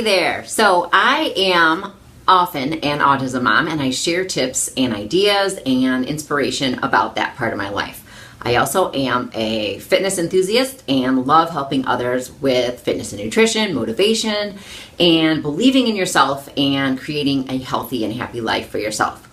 Hey there. So I am often an autism mom, and I share tips and ideas and inspiration about that part of my life. I also am a fitness enthusiast and love helping others with fitness and nutrition, motivation, and believing in yourself and creating a healthy and happy life for yourself.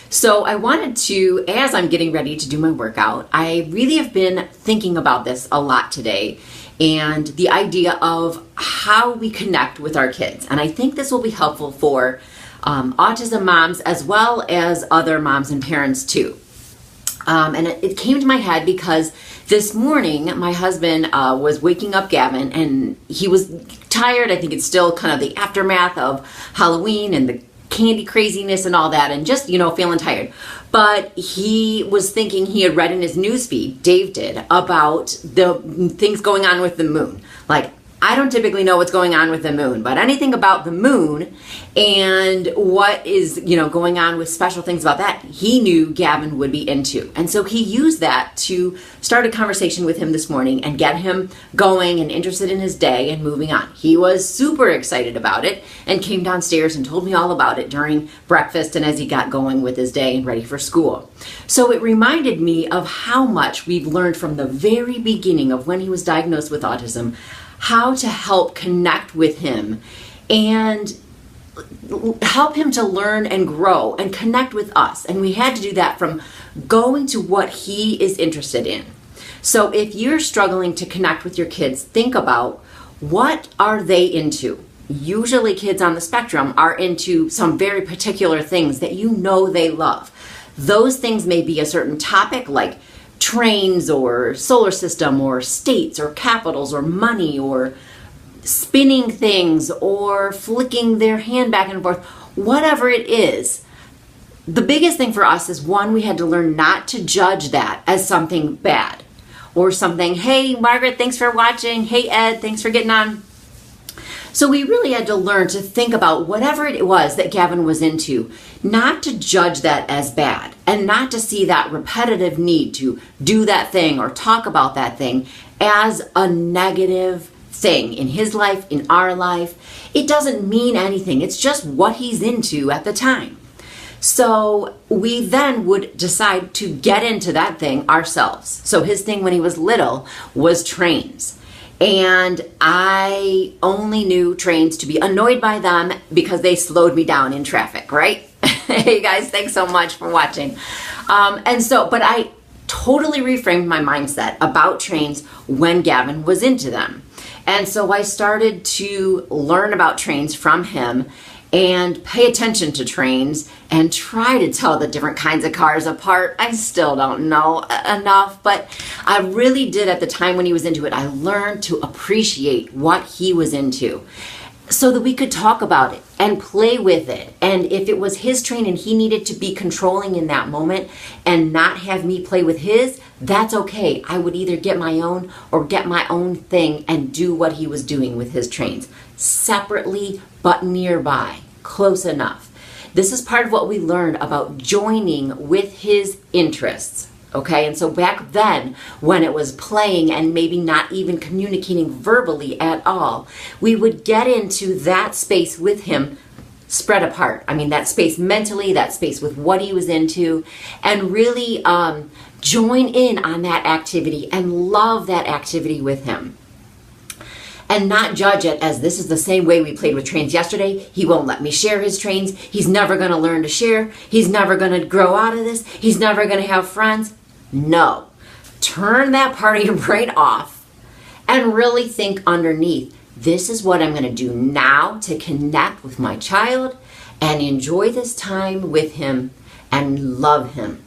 So I wanted to, as I'm getting ready to do my workout, I really have been thinking about this a lot today and the idea of how we connect with our kids. And I think this will be helpful for autism moms as well as other moms and parents too. And it came to my head because this morning my husband was waking up Gavin, and he was tired. I think it's still kind of the aftermath of Halloween and the candy craziness and all that, and just, feeling tired. But he was thinking, he had read in his newsfeed, Dave did, about the things going on with the moon. Like, I don't typically know what's going on with the moon, but anything about the moon and what is, going on with special things about that, he knew Gavin would be into. And so he used that to start a conversation with him this morning and get him going and interested in his day and moving on. He was super excited about it and came downstairs and told me all about it during breakfast and as he got going with his day and ready for school. So it reminded me of how much we've learned from the very beginning of when he was diagnosed with autism, how to help connect with him and help him to learn and grow and connect with us. And we had to do that from going to what he is interested in. So if you're struggling to connect with your kids, think about, what are they into? Usually kids on the spectrum are into some very particular things that they love. Those things may be a certain topic, like trains or solar system or states or capitals or money or spinning things or flicking their hand back and forth, whatever it is. The biggest thing for us is, one, we had to learn not to judge that as something bad or something, hey, Margaret, thanks for watching. Hey, Ed, thanks for getting on. So we really had to learn to think about whatever it was that Gavin was into, not to judge that as bad and not to see that repetitive need to do that thing or talk about that thing as a negative thing in his life, in our life. It doesn't mean anything. It's just what he's into at the time. So we then would decide to get into that thing ourselves. So his thing when he was little was trains. And I only knew trains to be annoyed by them because they slowed me down in traffic, right? Hey guys, thanks so much for watching. But I totally reframed my mindset about trains when Gavin was into them. And so I started to learn about trains from him and pay attention to trains and try to tell the different kinds of cars apart. I still don't know enough, but I really did at the time when he was into it. I learned to appreciate what he was into so that we could talk about it and play with it. And if it was his train and he needed to be controlling in that moment and not have me play with his, that's okay. I would either get my own or get my own thing and do what he was doing with his trains, separately but nearby, close enough. This is part of what we learned about joining with his interests. Okay, and so back then, when it was playing and maybe not even communicating verbally at all, we would get into that space with him spread apart. I mean, that space mentally, that space with what he was into, and really join in on that activity and love that activity with him. And not judge it as, this is the same way we played with trains yesterday. He won't let me share his trains. He's never going to learn to share. He's never going to grow out of this. He's never going to have friends. No. Turn that part of your brain off and really think underneath, this is what I'm going to do now to connect with my child and enjoy this time with him and love him.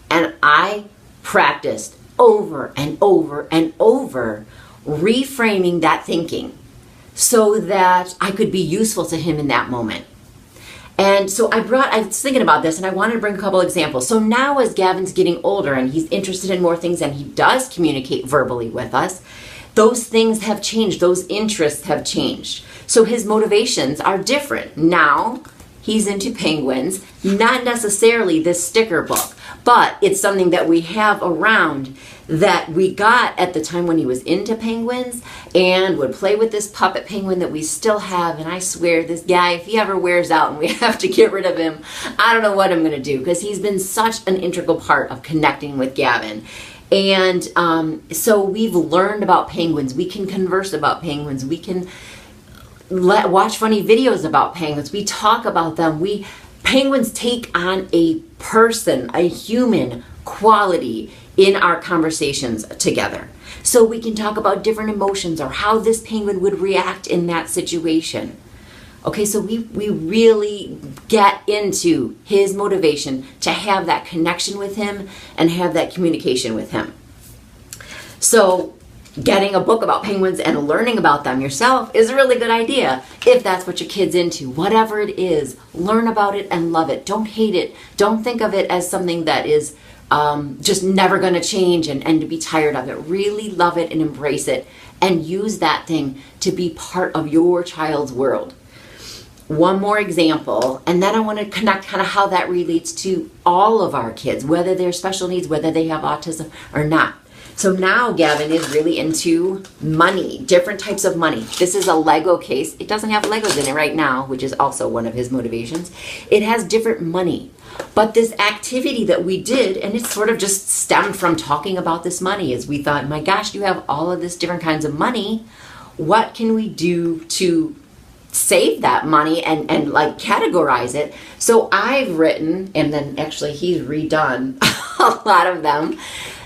And I practiced over and over and over reframing that thinking so that I could be useful to him in that moment. And so I was thinking about this and I wanted to bring a couple examples. So now as Gavin's getting older and he's interested in more things and he does communicate verbally with us, those things have changed. Those interests have changed. So his motivations are different. Now he's into penguins, not necessarily this sticker book, but it's something that we have around that we got at the time when he was into penguins and would play with this puppet penguin that we still have. And I swear, this guy, if he ever wears out and we have to get rid of him, I don't know what I'm going to do, because he's been such an integral part of connecting with Gavin. And so we've learned about penguins. We can converse about penguins. We can watch funny videos about penguins. We talk about them. Penguins take on a person, a human quality in our conversations together. So we can talk about different emotions or how this penguin would react in that situation. Okay, so we really get into his motivation to have that connection with him and have that communication with him. So getting a book about penguins and learning about them yourself is a really good idea if that's what your kid's into. Whatever it is, learn about it and love it. Don't hate it. Don't think of it as something that is just never going to change and to be tired of it. Really love it and embrace it and use that thing to be part of your child's world. One more example, and then I want to connect kind of how that relates to all of our kids, whether they're special needs, whether they have autism or not. So now Gavin is really into money, different types of money. This is a Lego case. It doesn't have Legos in it right now, which is also one of his motivations. It has different money. But this activity that we did, and it sort of just stemmed from talking about this money, is we thought, my gosh, you have all of this different kinds of money. What can we do to save that money and like categorize it? So I've written, and then actually he's redone a lot of them,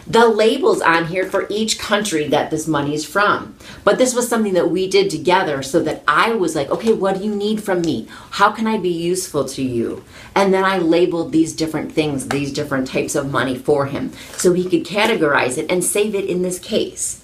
the labels on here for each country that this money is from. But this was something that we did together so that I was like, okay, what do you need from me? How can I be useful to you? And then I labeled these different things, these different types of money for him so he could categorize it and save it in this case.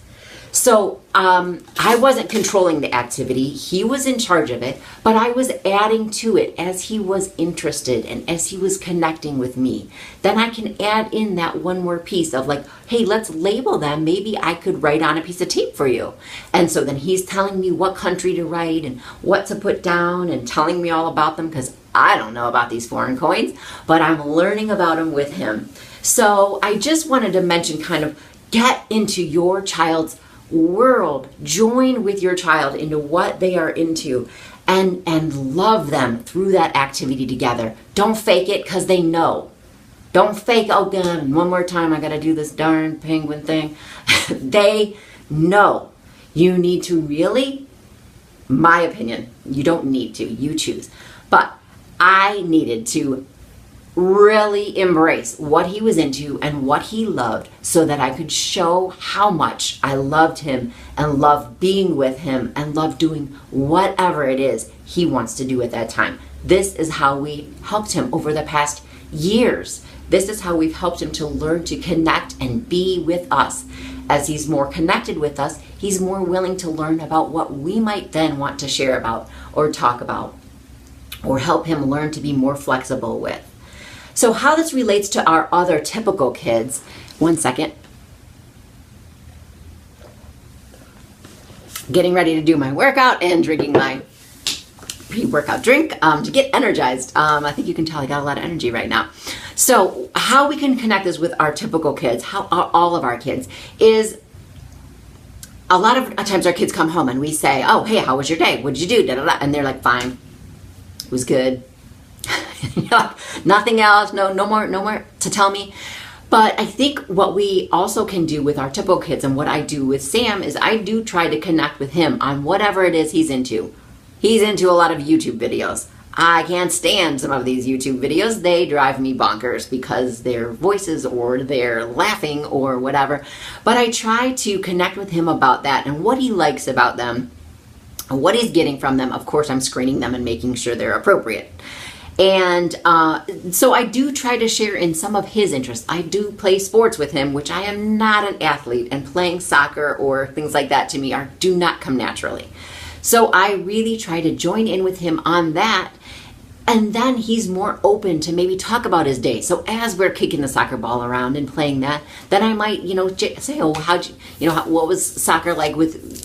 So I wasn't controlling the activity. He was in charge of it, but I was adding to it as he was interested and as he was connecting with me. Then I can add in that one more piece of like, hey, let's label them. Maybe I could write on a piece of tape for you. And so then he's telling me what country to write and what to put down and telling me all about them, because I don't know about these foreign coins, but I'm learning about them with him. So I just wanted to mention, kind of get into your child's world, join with your child into what they are into, and love them through that activity together. Don't fake it, because they know. Don't fake, oh God, one more time I gotta do this darn penguin thing. They know. You need to really, my opinion, you don't need to, you choose. But I needed to really embrace what he was into and what he loved so that I could show how much I loved him and loved being with him and loved doing whatever it is he wants to do at that time. This is how we helped him over the past years. This is how we've helped him to learn to connect and be with us. As he's more connected with us, he's more willing to learn about what we might then want to share about or talk about or help him learn to be more flexible with. So how this relates to our other typical kids, one second. Getting ready to do my workout and drinking my pre-workout drink to get energized. I think you can tell I got a lot of energy right now. So how we can connect this with our typical kids, how all of our kids, is a lot of times our kids come home and we say, oh, hey, how was your day? What did you do? Da, da, da. And they're like, fine, it was good. Nothing else, no more to tell me. But I think what we also can do with our typical kids, and what I do with Sam, is I do try to connect with him on whatever it is he's into. He's into a lot of YouTube videos. I can't stand some of these YouTube videos. They drive me bonkers because their voices or they're laughing or whatever. But I try to connect with him about that and what he likes about them and what he's getting from them. Of course, I'm screening them and making sure they're appropriate. And so I do try to share in some of his interests. I do play sports with him, which I am not an athlete, and playing soccer or things like that to me do not come naturally. So I really try to join in with him on that. And then he's more open to maybe talk about his day. So as we're kicking the soccer ball around and playing that, then I might, say, oh, what was soccer like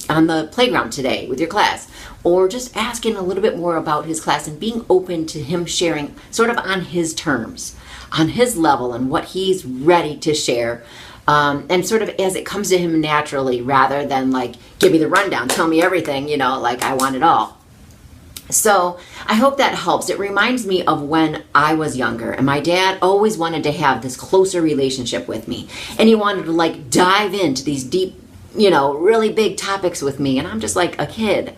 on the playground today with your class? or just asking a little bit more about his class and being open to him sharing sort of on his terms, on his level, and what he's ready to share. And sort of as it comes to him naturally, rather than like, give me the rundown, tell me everything, like I want it all. So I hope that helps. It reminds me of when I was younger, and my dad always wanted to have this closer relationship with me. And he wanted to like dive into these deep, really big topics with me. And I'm just like a kid.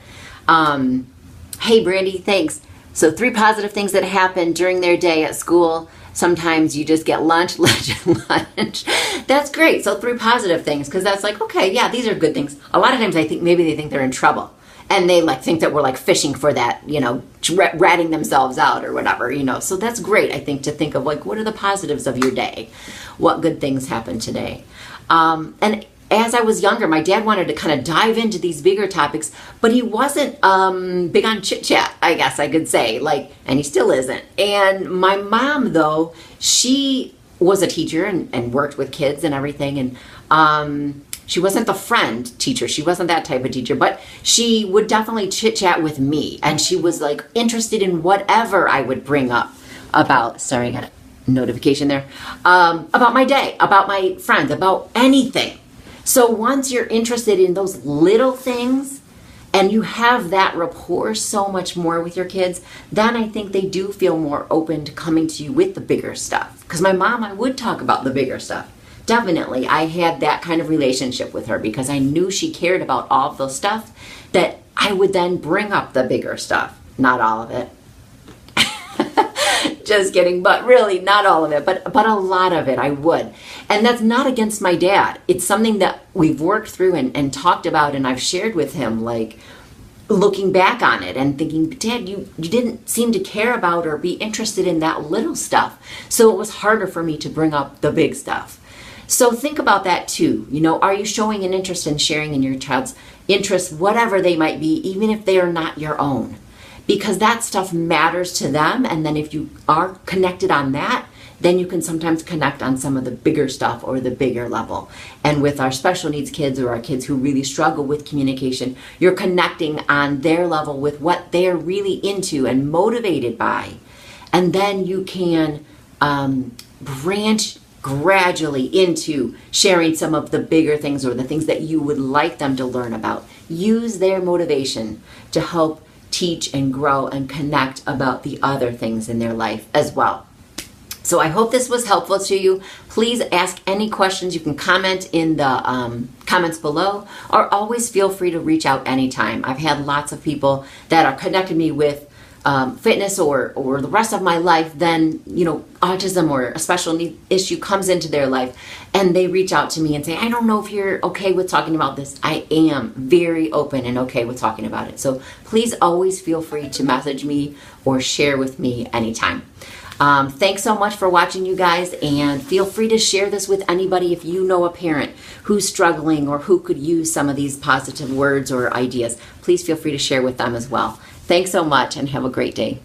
Hey, Brandy, thanks. So 3 positive things that happened during their day at school. Sometimes you just get lunch. That's great. So 3 positive things, because that's like, okay, yeah, these are good things. A lot of times I think maybe they think they're in trouble. And they like think that we're like fishing for that, ratting themselves out or whatever, So that's great, I think, to think of like, what are the positives of your day? What good things happened today? And as I was younger, my dad wanted to kind of dive into these bigger topics, but he wasn't big on chit chat, I guess I could say, and he still isn't. And my mom, though, she was a teacher and worked with kids and everything. And she wasn't the friend teacher. She wasn't that type of teacher, but she would definitely chit chat with me. And she was like interested in whatever I would bring up about, sorry, I got a notification there, about my day, about my friends, about anything. So once you're interested in those little things and you have that rapport so much more with your kids, then I think they do feel more open to coming to you with the bigger stuff. Because my mom, I would talk about the bigger stuff. Definitely, I had that kind of relationship with her because I knew she cared about all of those stuff, that I would then bring up the bigger stuff. Not all of it. Just kidding, but really not all of it, but a lot of it I would. And that's not against my dad. It's something that we've worked through and talked about, and I've shared with him, like looking back on it and thinking, Dad, you didn't seem to care about or be interested in that little stuff. So it was harder for me to bring up the big stuff. So think about that too. Are you showing an interest in sharing in your child's interests, whatever they might be, even if they are not your own? Because that stuff matters to them. And then if you are connected on that, then you can sometimes connect on some of the bigger stuff or the bigger level. And with our special needs kids or our kids who really struggle with communication, you're connecting on their level with what they're really into and motivated by. And then you can branch gradually into sharing some of the bigger things or the things that you would like them to learn about. Use their motivation to help teach and grow and connect about the other things in their life as well. So I hope this was helpful to you. Please ask any questions. You can comment in the comments below, or always feel free to reach out anytime. I've had lots of people that are connecting me with fitness or the rest of my life, then autism or a special need issue comes into their life, and they reach out to me and say, I don't know if you're okay with talking about this. I am very open and okay with talking about it. So please always feel free to message me or share with me anytime. Thanks so much for watching, you guys, and feel free to share this with anybody if you know a parent who's struggling or who could use some of these positive words or ideas. Please feel free to share with them as well. Thanks so much and have a great day.